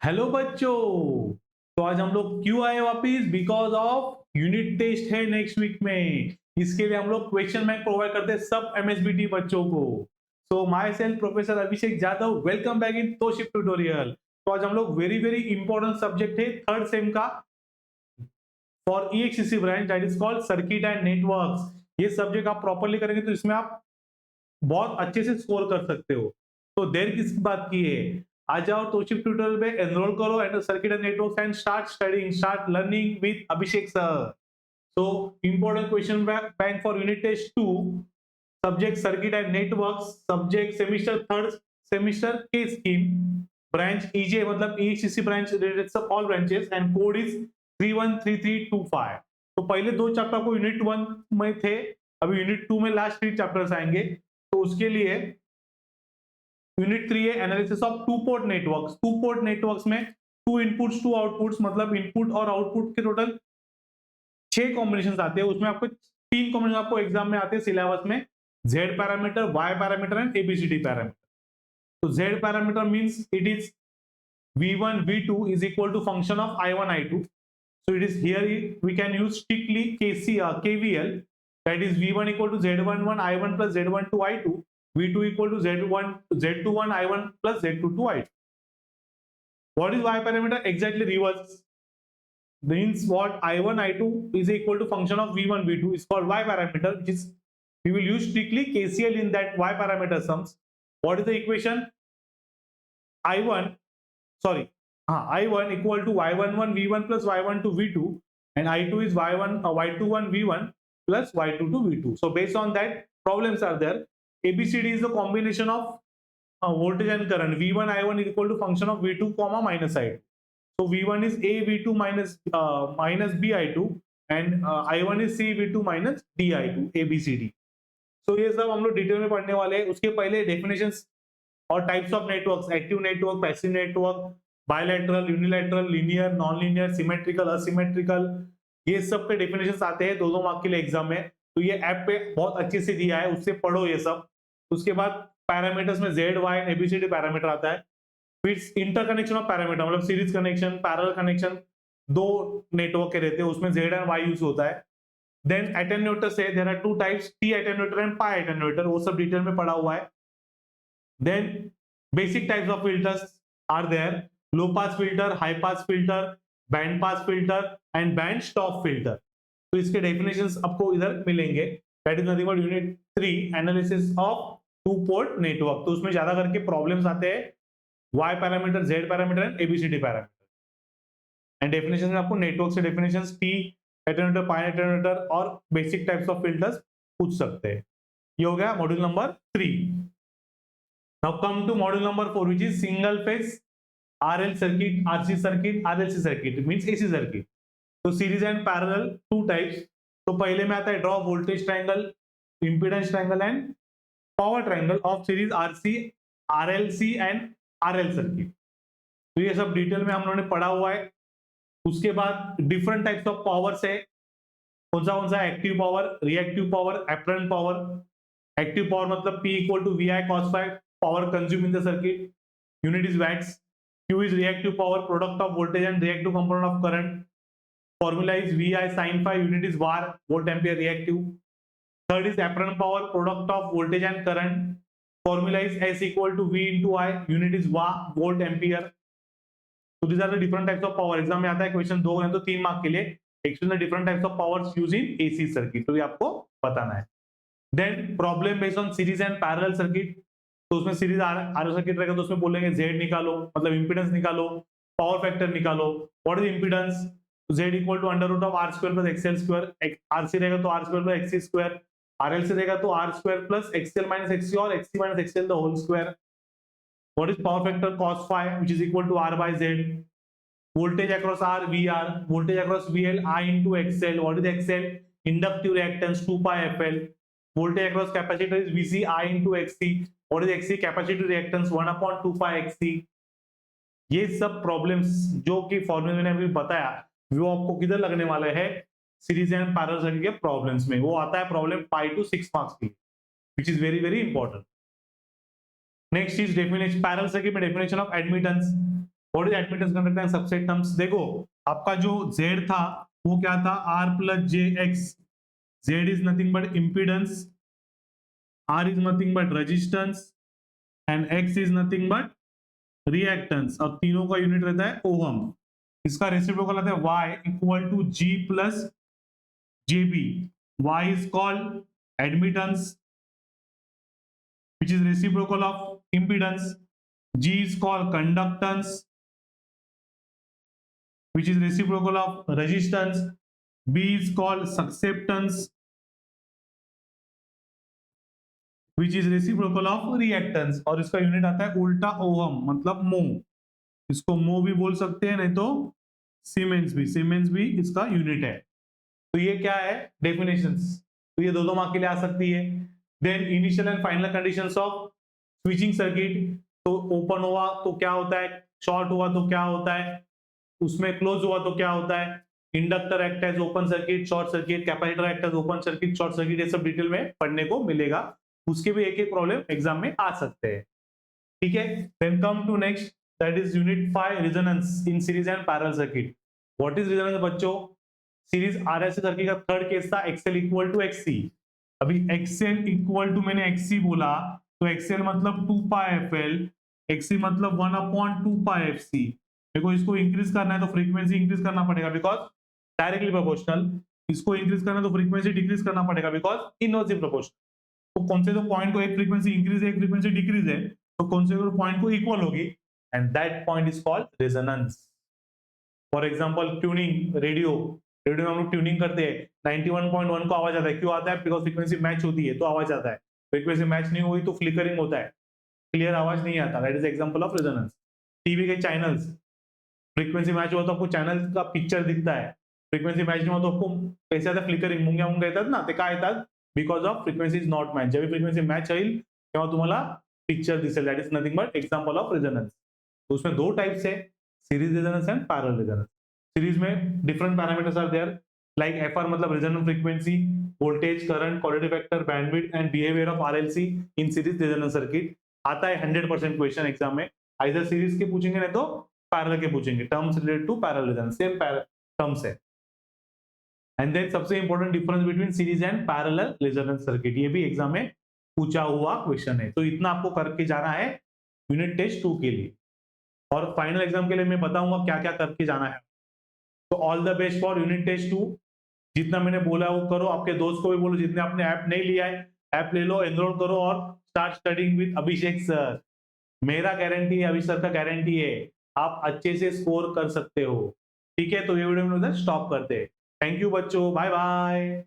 Hello बच्चों। तो आज हम लोग क्यों आए वापिस? बिकॉज ऑफ यूनिट टेस्ट है नेक्स्ट वीक में। इसके लिए हम लोग क्वेश्चन बैंक प्रोवाइड करते हैं सब एमएसबीटी बच्चों को। So my self professor Abhishek Jadhav, welcome back in तोशिप ट्यूटोरियल। तो आज हम लोग वेरी वेरी इंपॉर्टेंट सब्जेक्ट है थर्ड सेम का for EXCC branch, that is called circuit and networks. ये सब्जेक्ट आप प्रॉपरली करेंगे तो इसमें आप बहुत अच्छे से स्कोर कर सकते हो। तो देर किस बात की है, आ जाओ तोशिप ट्यूटोरियल में एनरोल करो and circuit and networks and start studying, start learning with Abhishek sir. So important question bank for unit test 2, subject circuit and networks, subject semester third semester के स्कीम, ब्रांच ईजे मतलब EXCC branch related सब all branches and code is 313325। तो पहले दो chapter को unit 1 में थे, अभी यूनिट 2 में लास्ट 3 चैप्टर्स आएंगे। तो उसके लिए यूनिट 3 है analysis of two port networks. Two port networks में टू इनपुट्स टू आउटपुट्स, मतलब इनपुट और आउटपुट के टोटल 6 कॉम्बिनेशन आते हैं। उसमें आपको 3 कॉम्बिनेशन आपको एग्जाम में आते हैं सिलेबस में, Z parameter, Y parameter and ABCD parameter. तो Z parameter means it is v1 v2 is equal to function of i1 i2. So it is here we can use strictly KVL, that is v1 equal to z11 i1 plus z12 i2, v2 equal to z21 i1 plus z22 i2. What is y parameter? Exactly reverse. Means what i1 i2 is equal to function of v1 v2 is called y parameter, which is we will use strictly KCL in that y parameter sums. What is the equation? i1 sorry i1 equal to y11 v1 plus y12 v2, and i2 is y21 v1 plus y22 v2. So based on that problems are there. ABCD is the combination of voltage and current. V1 I1 is equal to function of V2 comma minus I2. So V1 is A V2 minus B I2, and I1 is C V2 minus D I2, ABCD. So ये सब हम लोग detail में पढ़ने वाले हैं। उसके पहले डेफिनेशंस और types of networks, active network, passive network, bilateral, unilateral, linear, non linear, symmetrical, asymmetrical, ये सब के डेफिनेशंस आते हैं 2-2 मार्क के लिए एग्जाम में। तो ये ऐप पे बहुत अच्छे से दिया है, उससे पढ़ो ये सब। उसके बाद पैरामीटर्स में Z Y and ABCD parameter आता है। फिर इंटरकनेक्शन ऑफ पैरामीटर मतलब सीरीज कनेक्शन, पैरेलल कनेक्शन, दो नेटवर्क के रहते हैं उसमें जेड एंड वाई यूज होता है। देन एटेन्यूएटर से there are two types, T attenuator and pi attenuator, वो सब डिटेल में पढ़ा हुआ है। Then basic types of filters are there: low pass filter, high pass filter, band pass filter and band stop filter. तो इसके definitions आपको इधर मिलेंगे। That is nothing but unit 3 analysis of two port network. तो उसमें ज्यादा करके problems आते हैं Y parameter, Z parameter and ABCD parameter. And definition में आपको नेटवर्क से डेफिनेशंस, T एटेन्यूएटर, पाई एटेन्यूएटर और बेसिक टाइप्स ऑफ फिल्टर्स पूछ सकते हैं। ये हो गया module number 3। Now come to module number 4, which is single phase RL circuit, RC circuit, RLC circuit, it means AC circuit. तो series and parallel two types. तो पहले में आता है draw voltage triangle, impedance triangle and power triangle of series RC, RLC and RL circuit. तो ये सब detail में हम लोगों ने पढ़ा हुआ है। उसके बाद डिफरेंट टाइप्स ऑफ पावर्स है। कौन सा active power, reactive power, apparent power. Active power मतलब P equal to VI cos phi, power consumed in the circuit. Unit is watts. Q is reactive power, product of voltage and reactive component of current. Formula is VI sin phi, unit is var, volt ampere reactive. Third is apparent power, product of voltage and current. Formula is S equal to V into I, unit is var, volt ampere. So these are the different types of power. Exam में आता है question 2 है तो 3 mark के लिए। Explain the different types of powers use in AC circuit, तो ये आपको बताना है। Then problem based on series and parallel circuit. तो उसमें सीरीज आरएल सर्किट रहेगा तो उसमें बोलेंगे जेड निकालो, मतलब इंपीडेंस निकालो, पावर फैक्टर निकालो। What is impedance? Z equal to under root of R square plus XL square. RC रहेगा तो R square plus XC square, RLC रहेगा तो R square plus XL minus XC और XC minus XL the whole square. What is power factor? cos phi which is equal to r by z. voltage across r VR, voltage across VL I into XL. what is XL? inductive reactance 2 pi FL. voltage across capacitor is VC I into XC. what is XC? capacitor reactance 1 upon 2 pi XC. ये सब problems जो कि फॉर्मूले मैंने अभी बताया वो आपको किधर लगने वाले हैं? सीरीज एंड पैरेलल सर्किट के प्रॉब्लम्स में। वो आता है प्रॉब्लम 5 to 6 मार्क्स की, which is very very important. Next is definition parallel circuit में definition of admittance. What is admittance, conductance and susceptance. देखो आपका जो Z था वो क्या था, R plus JX। Z is nothing but impedance, R is nothing but resistance and X is nothing but reactance. अब तीनों का यूनिट रहता है ओहम। इसका रेसिप्रोकल आता है Y equal to G plus JB। Y is called admittance, which is reciprocal of impedance. G is called conductance, which is reciprocal of resistance. B is called susceptance, which is reciprocal of reactance। और इसका unit आता है उल्टा ohm, मतलब मो। इसको मो भी बोल सकते हैं, नहीं तो सीमेंस भी। सीमेंस भी इसका यूनिट है। तो ये क्या है, डेफिनेशंस। तो ये दो मार्क के लिए आ सकती है। Then initial and final conditions of switching circuit. तो ओपन हुआ तो क्या होता है, शॉर्ट हुआ तो क्या होता है, उसमें क्लोज हुआ तो क्या होता है। Inductor act as open circuit, short circuit, capacitor act as open circuit, short circuit, ये सब डिटेल में पढ़ने को मिलेगा। उसके भी एक एक प्रॉब्लम एग्जाम में आ सकते हैं। ठीक है, then come to next, that is unit 5, resonance in series and parallel circuit. What is resonance बच्चों, सीरीज आरएलसी सर्किट का थर्ड केस था एक्सएल इक्वल टू एक्ससी। अभी एक्सएल इक्वल टू मैंने एक्ससी बोला तो एक्सएल मतलब 2 पाई एफएल, एक्ससी मतलब 1/2 पाई एफसी। देखो इसको इंक्रीज करना है तो फ्रीक्वेंसी इंक्रीज करना पड़ेगा बिकॉज डायरेक्टली प्रोपोर्शनल। इसको इंक्रीज करना है तो फ्रीक्वेंसी डिक्रीज करना पड़ेगा बिकॉज इनवर्सली प्रोपोर्शनल। तो कौन से तो पॉइंट को एक फ्रीक्वेंसी इंक्रीज है, एक फ्रीक्वेंसी डिक्रीज है, तो कौन से पॉइंट को इक्वल होगी, and that point is called resonance. For example tuning, radio में हम लोग ट्यूनिंग करते हैं, 91.1 को आवाज आता है, क्यों आता है, बिकॉज फ्रीक्वेंसी मैच होती है तो आवाज आता है। फ्रीक्वेंसी मैच नहीं हुई तो फ्लिकरिंग होता है, क्लियर आवाज नहीं आता। That is example of resonance. TV के चैनल्स, फ्रीक्वेंसी मैच हुआ तो आपको चॅनल का पिक्चर दिखता है, फ्रीक्वेंसी मैच नहीं हुआ तो आपको कैसे आता, फ्लिकरिंग, मुंग्या येतात ना, ते काय येतात, because of frequency is not match. जेव्हा फ्रीक्वेंसी मॅच होईल तेव्हा तुम्हाला पिक्चर दिसेल। That is nothing but example of resonance. तो उसमें दो टाइप्स है, series resonance and parallel resonance. Series में different parameters are there, like FR मतलब resonant frequency, voltage, current, quality factor, bandwidth and behaviour of RLC in series resonance circuit. आता है 100% question exam में, either series के पूछेंगे नहीं तो parallel के पूछेंगे। Terms related to parallel resonance, same terms है। एंड देन सबसे important difference between series and parallel resonance circuit, ये भी एग्जाम में पूछा हुआ क्वेश्चन है। तो इतना आपको करके जाना है यूनिट टेस्ट 2 के लिए, और फाइनल एग्जाम के लिए मैं बताऊंगा क्या क्या करके जाना है। तो all the best for unit test 2। जितना मैंने बोला वो करो, आपके दोस्त को भी बोलो, जितने आपने ऐप नहीं लिया है ऐप ले लो, एनरोल करो और start studying with Abhishek sir. मेरा गारंटी है, अभिषेक सर का गारंटी है, आप अच्छे से स्कोर कर सकते हो। ठीक है, तो ये वीडियो में स्टॉप करते हैं। थैंक यू बच्चों, बाय बाय।